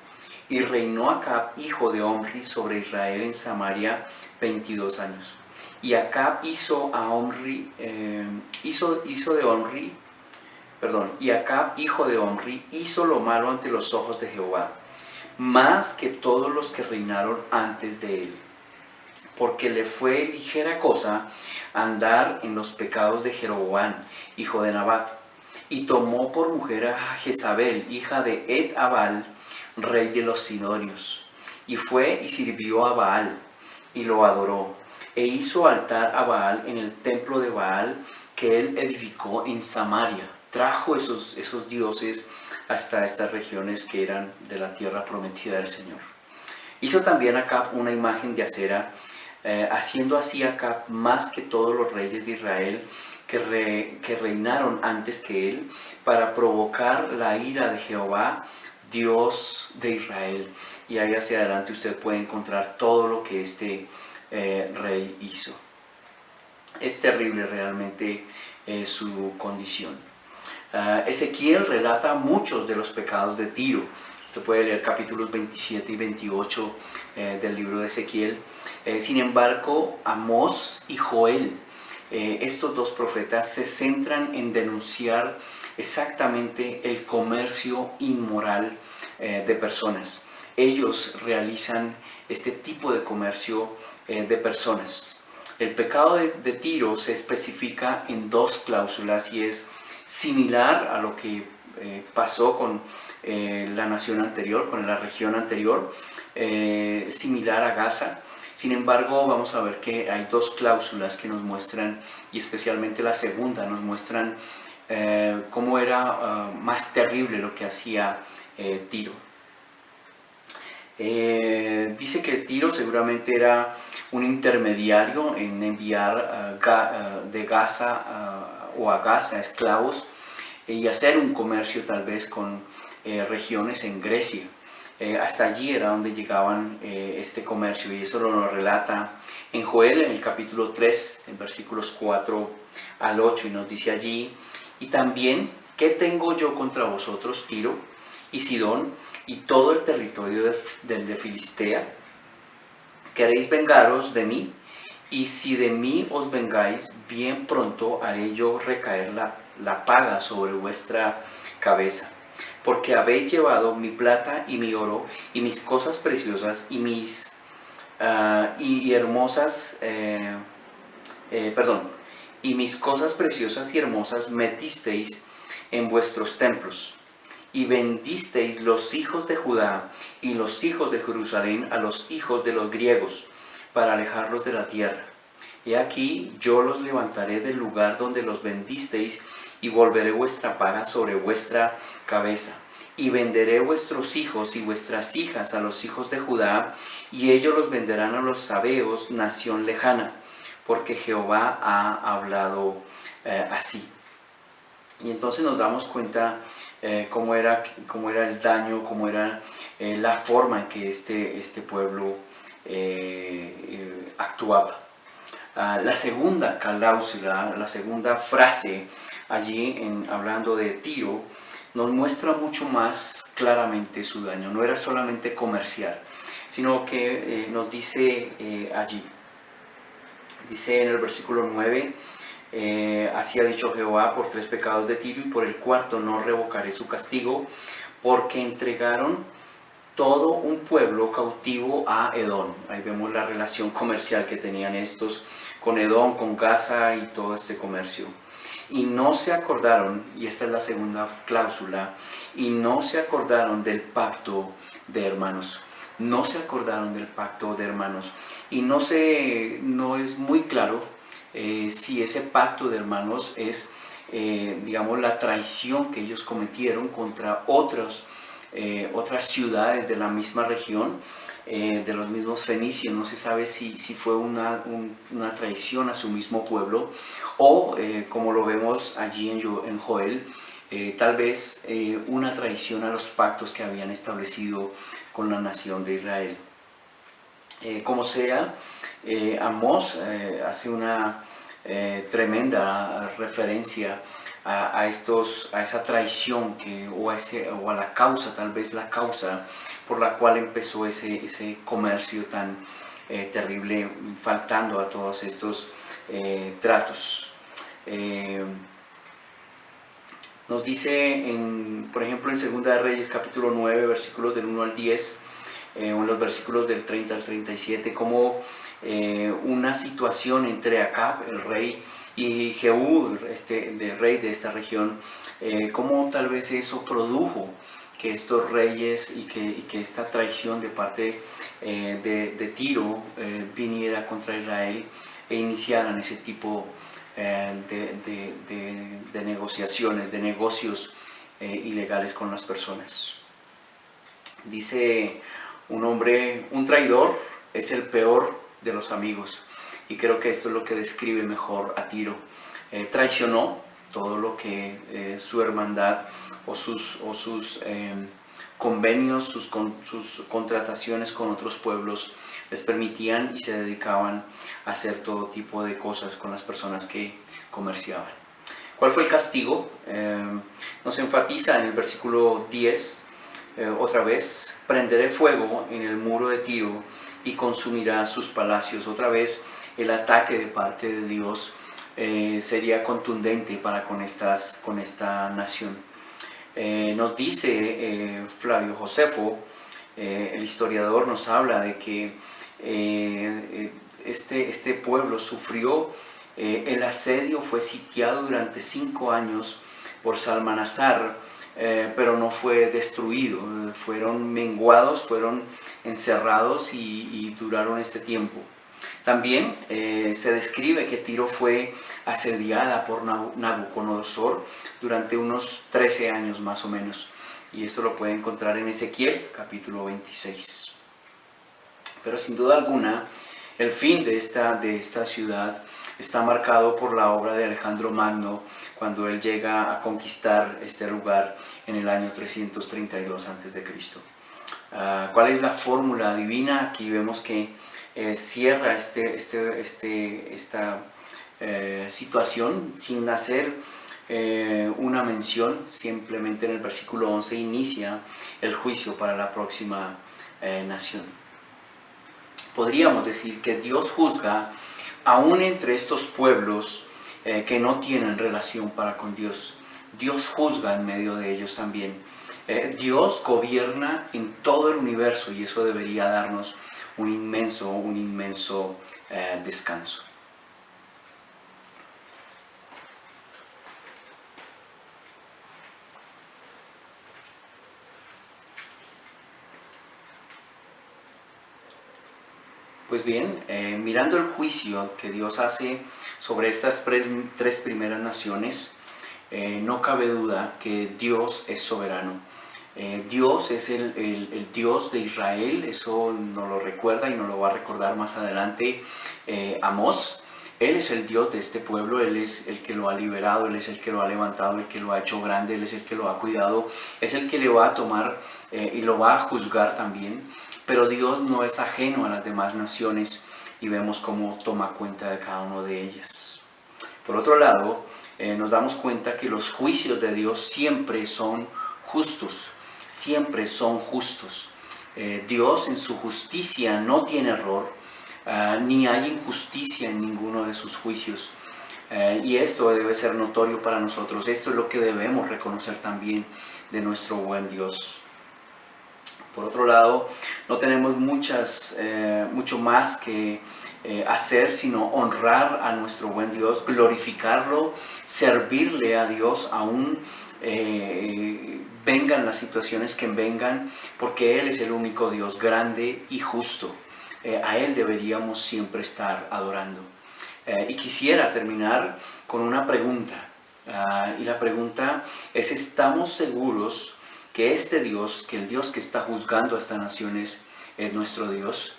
Y reinó Acab, hijo de Omri, sobre Israel en Samaria 22 años. Y Acab y Acab, hijo de Omri, hizo lo malo ante los ojos de Jehová, más que todos los que reinaron antes de él, porque le fue ligera cosa andar en los pecados de Jeroboam, hijo de Nabat, y tomó por mujer a Jezabel, hija de Et-Abal, rey de los Sidonios, y fue y sirvió a Baal, y lo adoró, e hizo altar a Baal en el templo de Baal que él edificó en Samaria. Trajo esos dioses hasta estas regiones que eran de la tierra prometida del Señor. Hizo también Acab una imagen de acera, haciendo así Acab más que todos los reyes de Israel que reinaron antes que él, para provocar la ira de Jehová, Dios de Israel. Y ahí hacia adelante usted puede encontrar todo lo que este rey hizo. Es terrible realmente su condición. Ezequiel relata muchos de los pecados de Tiro. Usted puede leer capítulos 27 y 28 del libro de Ezequiel. Sin embargo, Amós y Joel, estos dos profetas, se centran en denunciar exactamente el comercio inmoral de personas. Ellos realizan este tipo de comercio de personas. El pecado de Tiro se especifica en dos cláusulas, y es similar a lo que pasó con la nación anterior, con la región anterior, similar a Gaza. Sin embargo, vamos a ver que hay dos cláusulas que nos muestran, y especialmente la segunda, nos muestran cómo era más terrible lo que hacía Tiro. Dice que Tiro seguramente era un intermediario en enviar de Gaza o a Gaza esclavos y hacer un comercio tal vez con regiones en Grecia. Hasta allí era donde llegaban este comercio, y eso lo relata en Joel en el capítulo 3, en versículos 4 al 8, y nos dice allí: y también, ¿qué tengo yo contra vosotros, Tiro y Sidón, y todo el territorio de Filistea? ¿Queréis vengaros de mí? Y si de mí os vengáis, bien pronto haré yo recaer la paga sobre vuestra cabeza. Porque habéis llevado mi plata y mi oro, y mis cosas preciosas, y mis y mis cosas preciosas y hermosas metisteis en vuestros templos. Y bendisteis los hijos de Judá y los hijos de Jerusalén a los hijos de los griegos, para alejarlos de la tierra. He aquí, yo los levantaré del lugar donde los bendisteis, y volveré vuestra paga sobre vuestra cabeza. Y venderé vuestros hijos y vuestras hijas a los hijos de Judá, y ellos los venderán a los sabeos, nación lejana, porque Jehová ha hablado así. Y entonces nos damos cuenta cómo era el daño, cómo era la forma en que este pueblo actuaba. La segunda cláusula, la segunda frase allí, hablando de Tiro, nos muestra mucho más claramente su daño. No era solamente comercial, sino que nos dice allí, dice en el versículo 9, así ha dicho Jehová, por 3 pecados de Tiro, y por el cuarto no revocaré su castigo, porque entregaron todo un pueblo cautivo a Edom. Ahí vemos la relación comercial que tenían estos con Edom, con Gaza y todo este comercio. Y no se acordaron, y esta es la segunda cláusula, y no se acordaron del pacto de hermanos. No se acordaron del pacto de hermanos. Y no es muy claro si ese pacto de hermanos es, digamos, la traición que ellos cometieron contra otras ciudades de la misma región, de los mismos fenicios. No se sabe si fue una traición a su mismo pueblo, o como lo vemos allí en Joel, tal vez una traición a los pactos que habían establecido con la nación de Israel. Como sea, Amós hace una tremenda referencia a esa traición o a la causa, tal vez la causa por la cual empezó ese comercio tan terrible, faltando a todos estos tratos. Nos dice, por ejemplo, en 2 de Reyes, capítulo 9, versículos del 1 al 10, o en los versículos del 30 al 37, como una situación entre Acab, el rey, y Jehú, el rey de esta región, cómo tal vez eso produjo que estos reyes y que esta traición de parte de Tiro viniera contra Israel e iniciaran ese tipo de negociaciones, de negocios ilegales con las personas. Dice un traidor es el peor de los amigos, y creo que esto es lo que describe mejor a Tiro. Traicionó todo lo que su hermandad o sus convenios, sus contrataciones con otros pueblos les permitían, y se dedicaban a hacer todo tipo de cosas con las personas que comerciaban. ¿Cuál fue el castigo? Nos enfatiza en el versículo 10, otra vez: prenderé fuego en el muro de Tiro y consumirá sus palacios. Otra vez el ataque de parte de Dios sería contundente para con esta nación. Nos dice Flavio Josefo, el historiador, nos habla de que este pueblo sufrió el asedio, fue sitiado durante 5 años por Salmanasar, pero no fue destruido. Fueron menguados, fueron encerrados y duraron este tiempo. También se describe que Tiro fue asediada por Nabucodonosor durante unos 13 años más o menos, y esto lo puede encontrar en Ezequiel capítulo 26. Pero sin duda alguna, el fin de esta ciudad está marcado por la obra de Alejandro Magno, cuando él llega a conquistar este lugar en el año 332 a.C. ¿Cuál es la fórmula divina? Aquí vemos que cierra esta situación sin hacer una mención. Simplemente en el versículo 11 inicia el juicio para la próxima nación. Podríamos decir que Dios juzga aún entre estos pueblos que no tienen relación para con Dios. Dios juzga en medio de ellos también. Dios gobierna en todo el universo, y eso debería darnos un inmenso descanso. Pues bien, mirando el juicio que Dios hace sobre estas tres primeras naciones, no cabe duda que Dios es soberano. Dios es el Dios de Israel, eso nos lo recuerda y nos lo va a recordar más adelante Amós. Él es el Dios de este pueblo, Él es el que lo ha liberado, Él es el que lo ha levantado, el que lo ha hecho grande, Él es el que lo ha cuidado, es el que le va a tomar y lo va a juzgar también. Pero Dios no es ajeno a las demás naciones y vemos cómo toma cuenta de cada una de ellas. Por otro lado, nos damos cuenta que los juicios de Dios siempre son justos, siempre son justos. Dios en su justicia no tiene error, ni hay injusticia en ninguno de sus juicios. Y esto debe ser notorio para nosotros. Esto es lo que debemos reconocer también de nuestro buen Dios. Por otro lado, no tenemos mucho más que hacer sino honrar a nuestro buen Dios, glorificarlo, servirle a Dios aún vengan las situaciones que vengan, porque Él es el único Dios grande y justo. A Él deberíamos siempre estar adorando. Y quisiera terminar con una pregunta. Y la pregunta es: ¿estamos seguros que este Dios, que el Dios que está juzgando a estas naciones es nuestro Dios?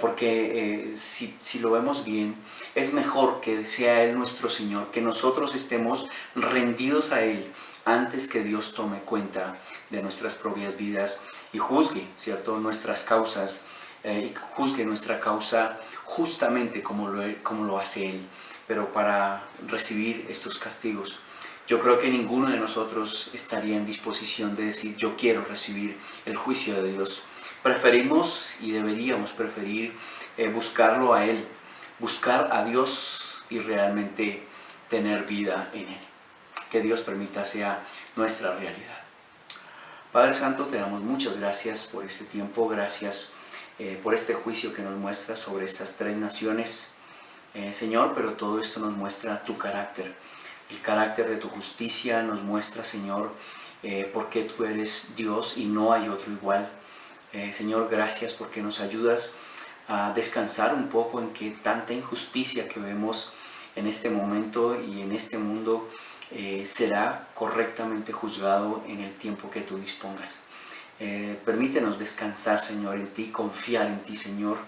Porque si lo vemos bien, es mejor que sea Él nuestro Señor, que nosotros estemos rendidos a Él antes que Dios tome cuenta de nuestras propias vidas y juzgue, ¿cierto?, nuestras causas, y juzgue nuestra causa justamente como lo hace Él, pero para recibir estos castigos. Yo creo que ninguno de nosotros estaría en disposición de decir: yo quiero recibir el juicio de Dios. Preferimos y deberíamos preferir buscarlo a Él, buscar a Dios y realmente tener vida en Él. Que Dios permita sea nuestra realidad. Padre Santo, te damos muchas gracias por este tiempo, gracias por este juicio que nos muestra sobre estas tres naciones, Señor, pero todo esto nos muestra tu carácter. El carácter de tu justicia nos muestra, Señor, por qué tú eres Dios y no hay otro igual. Señor, gracias porque nos ayudas a descansar un poco en que tanta injusticia que vemos en este momento y en este mundo será correctamente juzgado en el tiempo que tú dispongas. Permítenos descansar, Señor, en ti, confiar en ti, Señor.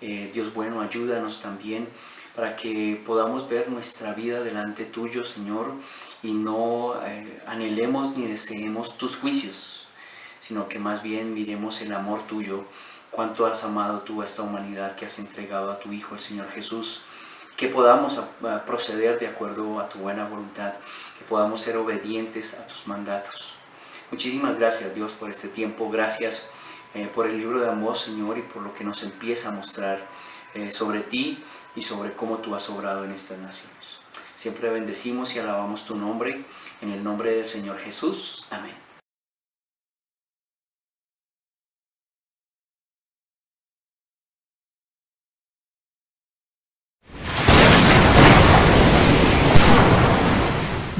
Dios bueno, ayúdanos también para que podamos ver nuestra vida delante tuyo, Señor, y no anhelemos ni deseemos tus juicios, sino que más bien miremos el amor tuyo, cuánto has amado tú a esta humanidad, que has entregado a tu Hijo, el Señor Jesús, que podamos proceder de acuerdo a tu buena voluntad, que podamos ser obedientes a tus mandatos. Muchísimas gracias, Dios, por este tiempo. Gracias por el libro de Amós, Señor, y por lo que nos empieza a mostrar sobre ti y sobre cómo tú has obrado en estas naciones. Siempre bendecimos y alabamos tu nombre, en el nombre del Señor Jesús. Amén.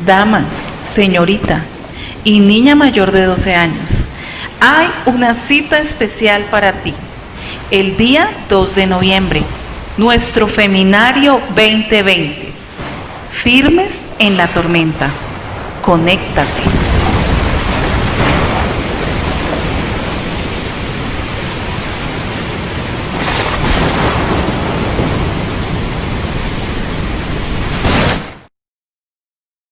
Dama, señorita y niña mayor de 12 años, hay una cita especial para ti. El día 2 de noviembre, nuestro Feminario 2020. Firmes en la tormenta. Conéctate.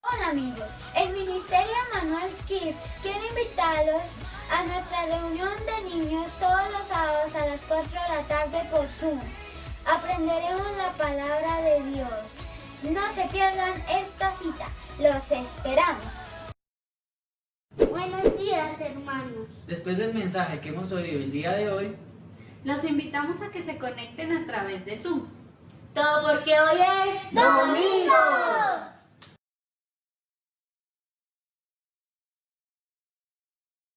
Hola amigos, el Ministerio Emmanuel Kids quiere invitarlos a nuestra reunión de niños todos los sábados a las 4 de la tarde por Zoom. Aprenderemos la palabra de Dios. No se pierdan esta cita, los esperamos. Buenos días, hermanos. Después del mensaje que hemos oído el día de hoy, los invitamos a que se conecten a través de Zoom. Todo porque hoy es domingo.